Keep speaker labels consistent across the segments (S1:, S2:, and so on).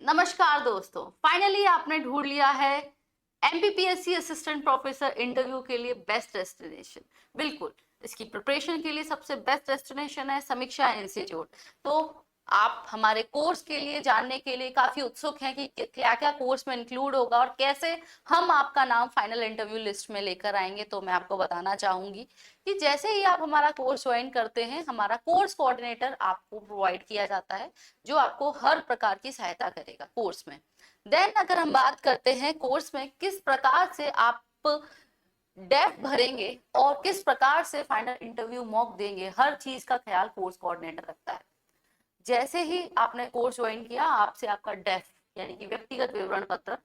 S1: नमस्कार दोस्तों, फाइनली आपने ढूंढ लिया है एमपीपीएससी असिस्टेंट प्रोफेसर इंटरव्यू के लिए बेस्ट डेस्टिनेशन। बिल्कुल, इसकी प्रिपरेशन के लिए सबसे बेस्ट डेस्टिनेशन है समीक्षा इंस्टीट्यूट। तो आप हमारे कोर्स के लिए जानने के लिए काफी उत्सुक हैं कि क्या क्या कोर्स में इंक्लूड होगा और कैसे हम आपका नाम फाइनल इंटरव्यू लिस्ट में लेकर आएंगे। तो मैं आपको बताना चाहूंगी कि जैसे ही आप हमारा कोर्स ज्वाइन करते हैं, हमारा कोर्स कोऑर्डिनेटर आपको प्रोवाइड किया जाता है, जो आपको हर प्रकार की सहायता करेगा कोर्स में। देन अगर हम बात करते हैं कोर्स में किस प्रकार से आप डेफ भरेंगे और किस प्रकार से फाइनल इंटरव्यू मॉक देंगे, हर चीज का ख्याल कोर्स कोऑर्डिनेटर रखता है। जैसे ही आपने कोर्स ज्वाइन किया, आपसे आपका डेफ यानी कि व्यक्तिगत विवरण पत्र,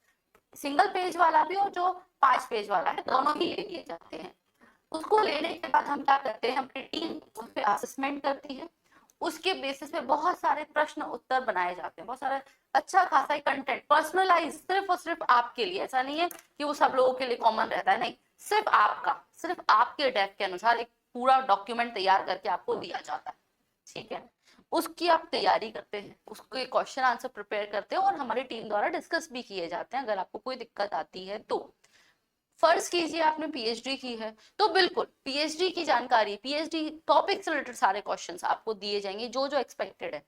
S1: सिंगल पेज वाला भी और जो 5 पेज वाला है, दोनों ही ले लिए जाते हैं। उसको लेने के बाद हम क्या करते हैं, अपनी टीम उस पर असेसमेंट करती है। उसके बेसिस पे बहुत सारे प्रश्न उत्तर बनाए जाते हैं, बहुत सारे अच्छा खासा कंटेंट पर्सनलाइज सिर्फ और सिर्फ आपके लिए। ऐसा नहीं है कि वो सब लोगों के लिए कॉमन रहता है, नहीं, सिर्फ आपका, सिर्फ आपके डेफ के अनुसार एक पूरा डॉक्यूमेंट तैयार करके आपको दिया जाता है। ठीक है, उसकी आप तैयारी करते हैं, उसके क्वेश्चन आंसर प्रिपेयर करते हैं और हमारी टीम द्वारा डिस्कस भी किए जाते हैं। अगर आपको कोई दिक्कत आती है तो फर्ज कीजिए आपने पीएचडी की है, तो बिल्कुल पीएचडी की जानकारी, पीएचडी टॉपिक से रिलेटेड सारे क्वेश्चंस आपको दिए जाएंगे जो जो एक्सपेक्टेड है।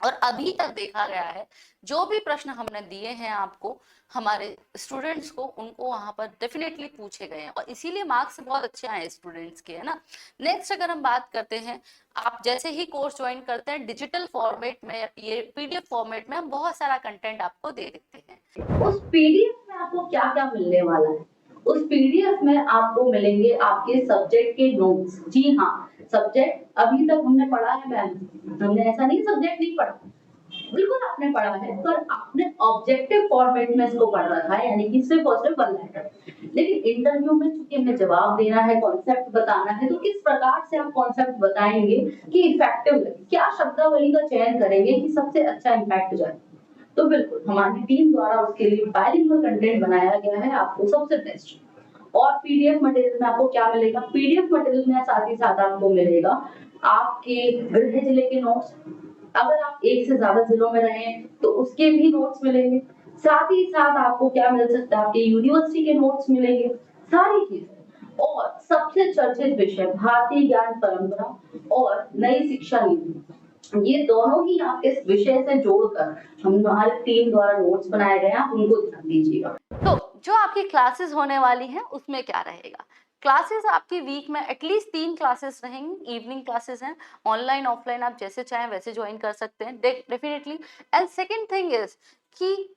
S1: और अभी तक देखा गया है, जो भी प्रश्न हमने दिए हैं आपको, हमारे स्टूडेंट्स को, उनको वहां पर डेफिनेटली पूछे गए हैं और इसीलिए मार्क्स बहुत अच्छे आए स्टूडेंट्स के, है ना। नेक्स्ट अगर हम बात करते हैं, आप जैसे ही कोर्स ज्वाइन करते हैं, डिजिटल फॉर्मेट में, ये पीडीएफ फॉर्मेट में हम बहुत सारा कंटेंट आपको दे देते हैं।
S2: उस पीडीएफ में आपको क्या क्या मिलने वाला है? उस पीडीएफ में आपको मिलेंगे आपके सब्जेक्ट के नोट्स। जी हाँ, सब्जेक्ट अभी तक हमने पढ़ा है मैम, हमने ऐसा नहीं सब्जेक्ट नहीं पढ़ा, बिल्कुल आपने पढ़ा है, पर आपने ऑब्जेक्टिव फॉर्मेट में इसको पढ़ रखा है, यानी कि सिर्फ और सिर्फ वन लेटर। लेकिन इंटरव्यू में चूंकि हमें जवाब देना है, कॉन्सेप्ट बताना है, तो किस प्रकार से आप कॉन्सेप्ट बताएंगे कि इफेक्टिव लगे, क्या शब्दावली का चयन करेंगे कि सबसे अच्छा इम्पैक्ट जाए। तो बिल्कुल हमारी टीम द्वारा उसके लिए बाइलिंगुअल कंटेंट बनाया गया है, आपको सबसे बेस्ट। और पीडीएफ मटेरियल में आपको क्या मिलेगा? पीडीएफ मटेरियल में साथ ही साथ आपको मिलेगा आपके गृह जिले के नोट्स। अगर आप एक से ज्यादा जिलों में रहे तो उसके भी नोट्स मिलेंगे। साथ ही साथ आपको क्या मिल सकता है? आपके यूनिवर्सिटी के नोट्स मिलेंगे, सारी चीजें। और सबसे चर्चित विषय भारतीय ज्ञान परंपरा और नई शिक्षा नीति, ये दोनों ही आप इस विषय से जोड़कर हमारी टीम द्वारा नोट्स बनाए गए हैं, आप उनको ध्यान दीजिएगा।
S1: तो जो आपकी क्लासेस होने वाली हैं उसमें क्या रहेगा? क्लासेस आपकी वीक में एटलीस्ट 3 क्लासेस रहेंगी, इवनिंग क्लासेस हैं। ऑनलाइन ऑफलाइन आप जैसे चाहें वैसे ज्वाइन कर सकते हैं definitely. And second thing is कि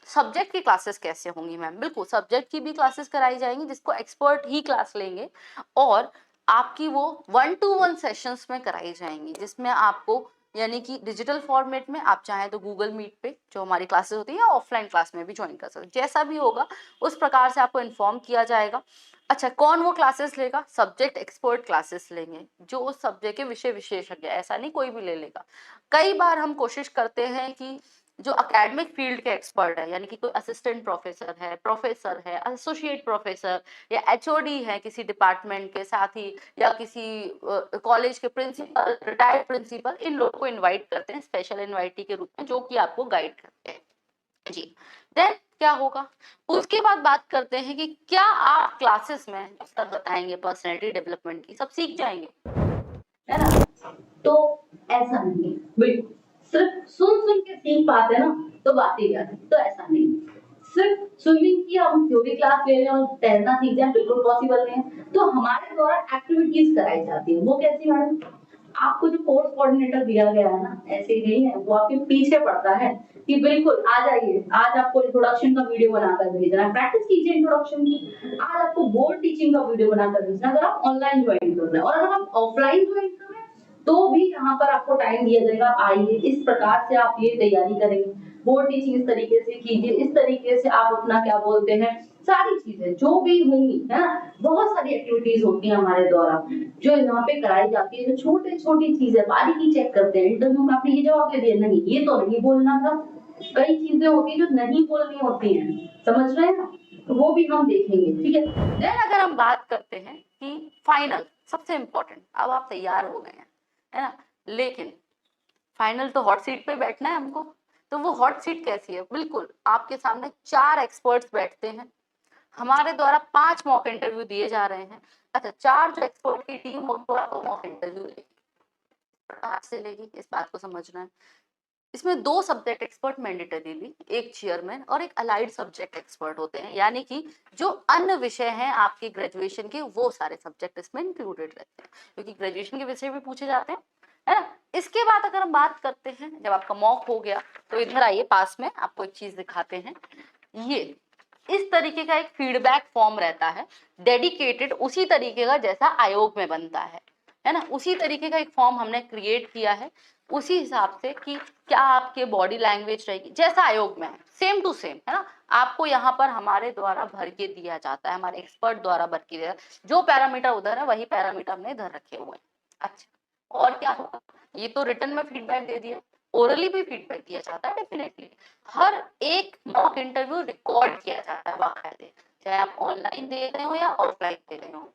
S1: सब्जेक्ट की क्लासेस कैसे होंगी मैम? बिल्कुल सब्जेक्ट की भी क्लासेस कराई जाएंगी, जिसको एक्सपर्ट ही क्लास लेंगे, और आपकी वो 1-to-1 सेशंस में कराई जाएंगी, जिसमें आपको यानी कि डिजिटल फॉर्मेट में आप चाहें तो गूगल मीट पे जो हमारी क्लासेस होती है, ऑफलाइन क्लास में भी ज्वाइन कर सकते हैं। जैसा भी होगा उस प्रकार से आपको इन्फॉर्म किया जाएगा। अच्छा, कौन वो क्लासेस लेगा? सब्जेक्ट एक्सपर्ट क्लासेस लेंगे, जो उस सब्जेक्ट के विषय विशेषज्ञ, ऐसा नहीं कोई भी ले लेगा। कई बार हम कोशिश करते हैं कि जो एकेडमिक फील्ड के एक्सपर्ट है, यानी कि कोई असिस्टेंट प्रोफेसर है, एसोसिएट प्रोफेसर या एचओडी है किसी डिपार्टमेंट के साथ ही, या किसी कॉलेज के प्रिंसिपल, रिटायर्ड प्रिंसिपल, इन लोगों को इनवाइट करते हैं स्पेशल इनवाइटी के रूप में, जो कि आपको गाइड करते हैं जी। देन क्या होगा, उसके बाद बात करते हैं कि क्या आप क्लासेस में सब बताएंगे पर्सनैलिटी डेवलपमेंट की, सब सीख जाएंगे,
S2: है ना? तो ऐसा नहीं, बिल्कुल सिर्फ सुन सुन के सीख पाते ना तो बात ही क्या है। तो ऐसा नहीं, सिर्फ स्विमिंग की हम थ्योरी क्लास ले लें और तैरना सीख जाए, बिल्कुल पॉसिबल नहीं है। तो हमारे द्वारा एक्टिविटीज कराई जाती है। वो कैसी मैडम? आपको जो कोर्स कोऑर्डिनेटर दिया गया है ना, ऐसे ही नहीं है, वो आपके पीछे पड़ता है कि बिल्कुल आ जाइए, आज आपको इंट्रोडक्शन का वीडियो बनाकर भेजना है, प्रैक्टिस कीजिए इंट्रोडक्शन की। आज आपको बोर्ड टीचिंग का वीडियो बनाकर भेजना है, अगर आप ऑनलाइन ज्वाइन कर रहे हैं। और अगर आप ऑफलाइन ज्वाइन कर रहे हैं तो भी यहाँ पर आपको टाइम दिया जाएगा, आप आइए, इस प्रकार से आप ये तैयारी करेंगे, बोर्ड टीचिंग इस तरीके से कीजिए, इस तरीके से आप अपना क्या बोलते हैं, सारी चीजें जो भी होंगी, है ना, बहुत सारी एक्टिविटीज होती है हमारे द्वारा जो यहाँ पे कराई जाती है। जो छोटे छोटी चीजें बारीकी चेक करते हैं। इंटरव्यू में आपने ये जवाब दे दिया, नहीं ये तो नहीं बोलना था, कई चीजें होती है जो नहीं बोलनी होती है, समझ रहे हैं ना? तो वो भी हम देखेंगे, ठीक है।
S1: देन अगर हम बात करते हैं कि फाइनल सबसे इंपॉर्टेंट, अब आप तैयार हो गए हैं, है ना, लेकिन फाइनल तो हॉट सीट पे बैठना है हमको। तो वो हॉट सीट कैसी है? बिल्कुल आपके सामने 4 एक्सपर्ट्स बैठते हैं, हमारे द्वारा 5 मॉक इंटरव्यू दिए जा रहे हैं। अच्छा, 4 जो एक्सपर्ट की टीम होगी वो मॉक इंटरव्यू लेगी, प्रकार से लेगी, इस बात को समझना है। इसमें 2 सब्जेक्ट एक्सपर्ट मैंडेटरीली, एक चेयरमैन और एक अलाइड सब्जेक्ट एक्सपर्ट होते हैं, यानी कि जो अन्य विषय हैं आपके ग्रेजुएशन के वो सारे सब्जेक्ट इसमें इंक्लूडेड रहते हैं, क्योंकि ग्रेजुएशन के विषय भी पूछे जाते हैं, है ना। इसके बाद अगर हम बात करते हैं, जब आपका मॉक हो गया तो इधर आइए, पास में आपको एक चीज दिखाते हैं। ये इस तरीके का एक फीडबैक फॉर्म रहता है, डेडिकेटेड उसी तरीके का जैसा आयोग में बनता है ना। उसी तरीके का एक फॉर्म हमने क्रिएट किया है, उसी हिसाब से कि क्या आपके बॉडी लैंग्वेज रहेगी जैसा आयोग में है, सेम टू सेम, है ना। आपको यहाँ पर हमारे द्वारा भर के दिया जाता है, हमारे एक्सपर्ट द्वारा भर के दिया जाता है। जो पैरामीटर उधर है वही पैरामीटर हमने इधर रखे हुए हैं। अच्छा, और क्या होगा, ये तो रिटर्न में फीडबैक दे दिया, ओरली भी फीडबैक दिया जाता है डेफिनेटली। हर एक मॉक इंटरव्यू रिकॉर्ड किया जाता है बाकायदे, चाहे आप ऑनलाइन दे रहे हो या ऑफलाइन दे रहे हो।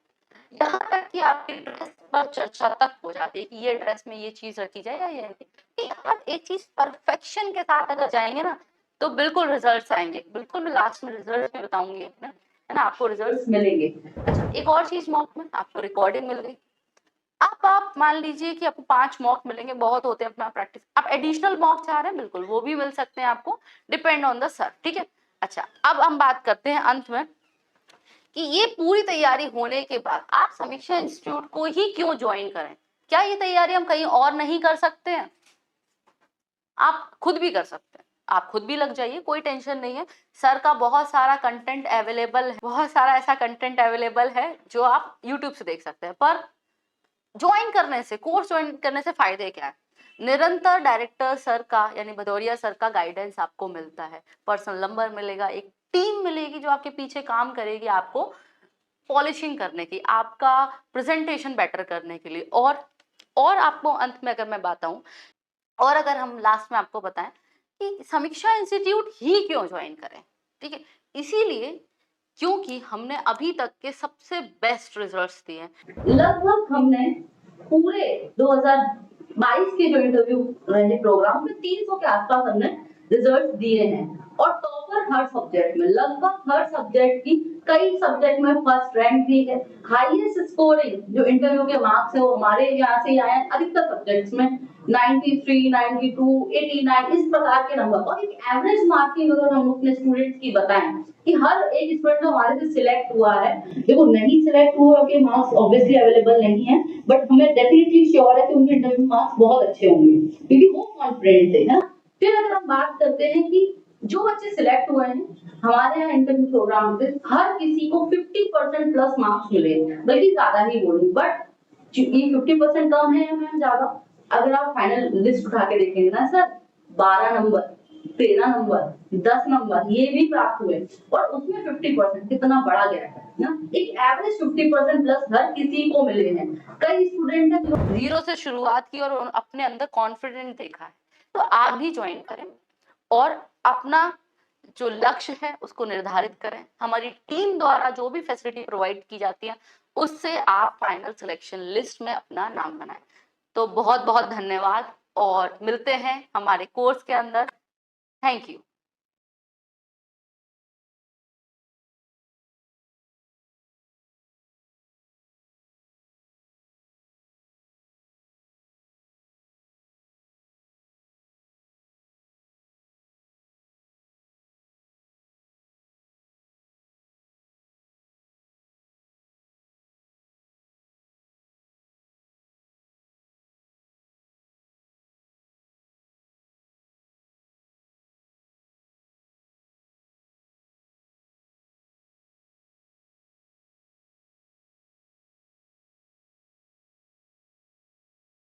S1: यहाँ तक कि आपकी ड्रेस पर चर्चा तक हो जाती है कि ये ड्रेस में ये चीज रखी जाए या ये नहीं। आप एक चीज परफेक्शन के साथ अगर जाएंगे ना तो बिल्कुल रिजल्ट्स आएंगे, बिल्कुल मैं लास्ट में रिजल्ट भी बताऊंगी, है ना, आपको रिजल्ट्स मिलेंगे। अच्छा, एक और चीज, मॉक में आपको रिकॉर्डिंग मिल गई। अब आप मान लीजिए कि आपको 5 मॉक मिलेंगे, बहुत होते हैं अपना प्रैक्टिस, आप एडिशनल मॉक चाह रहे हैं बिल्कुल वो भी मिल सकते हैं आपको, डिपेंड ऑन द सर, ठीक है। अच्छा, अब हम बात करते हैं अंत में कि ये पूरी तैयारी होने के बाद आप समीक्षा इंस्टीट्यूट को ही क्यों ज्वाइन करें। क्या ये तैयारी हम कहीं और नहीं कर सकते हैं? आप खुद भी कर सकते हैं, आप खुद भी लग जाइए, कोई टेंशन नहीं है। सर का बहुत सारा कंटेंट अवेलेबल है, बहुत सारा ऐसा कंटेंट अवेलेबल है जो आप यूट्यूब से देख सकते हैं। पर ज्वाइन करने से, कोर्स ज्वाइन करने से फायदे क्या है? निरंतर डायरेक्टर सर का यानी भदौरिया सर का गाइडेंस आपको मिलता है, पर्सनल नंबर मिलेगा, एक टीम मिलेगी जो आपके पीछे काम करेगी आपको पॉलिशिंग करने की, आपका प्रेजेंटेशन बेटर करने के लिए। और आपको अंत में अगर मैं बताऊं, और अगर हम लास्ट में आपको बताएं कि समीक्षा इंस्टीट्यूट ही क्यों ज्वाइन करें, ठीक है, इसीलिए क्योंकि हमने अभी तक के सबसे बेस्ट रिजल्ट्स दिए हैं।
S2: लगभग हमने पूरे 2022 के जो इंटरव्यू रहे प्रोग्राम में 300 के आसपास हमने रिजल्ट दिए हैं, और टॉपर हर सब्जेक्ट में, लगभग हर सब्जेक्ट की, कई सब्जेक्ट में फर्स्ट रैंक भी है। हाईएस्ट स्कोरिंग जो इंटरव्यू के मार्क्स है वो हमारे यहाँ से आए हैं, अधिकतर सब्जेक्ट्स में 93, 92, 89 इस प्रकार के नंबर। और एक एवरेज मार्किंग अगर हम अपने स्टूडेंट्स की बताएं कि हर एक स्टूडेंट जो हमारे से सिलेक्ट हुआ है, देखो नहीं सिलेक्ट हुआ के मार्क्स ऑब्वियसली अवेलेबल नहीं है, बट हमें डेफिनेटली श्योर है कि उनके इंटरव्यू मार्क्स बहुत अच्छे होंगे क्योंकि वो कॉन्फिडेंट थे, है ना। फिर अगर हम बात करते हैं कि जो बच्चे सिलेक्ट हुए हैं हमारे यहाँ इंटरव्यू प्रोग्राम से, हर किसी को 50% प्लस मार्क्स मिले, बल्कि ज्यादा ही बोलूं, बट ये 50% कम है या मैम ज्यादा? अगर आप फाइनल लिस्ट उठा के देखेंगे ना सर, 12 नंबर, 13 नंबर, 10 नंबर ये भी प्राप्त हुए, और उसमें 50% कितना बड़ा गैप है ना। एक एवरेज 50% प्लस हर किसी को मिले हैं। कई स्टूडेंट हैं जो
S1: जीरो से शुरुआत की और अपने अंदर कॉन्फिडेंट देखा है, तो आप भी ज्वाइन करें और अपना जो लक्ष्य है उसको निर्धारित करें। हमारी टीम द्वारा जो भी फैसिलिटी प्रोवाइड की जाती है उससे आप फाइनल सिलेक्शन लिस्ट में अपना नाम बनाएं। तो बहुत बहुत धन्यवाद और मिलते हैं हमारे कोर्स के अंदर। Thank you.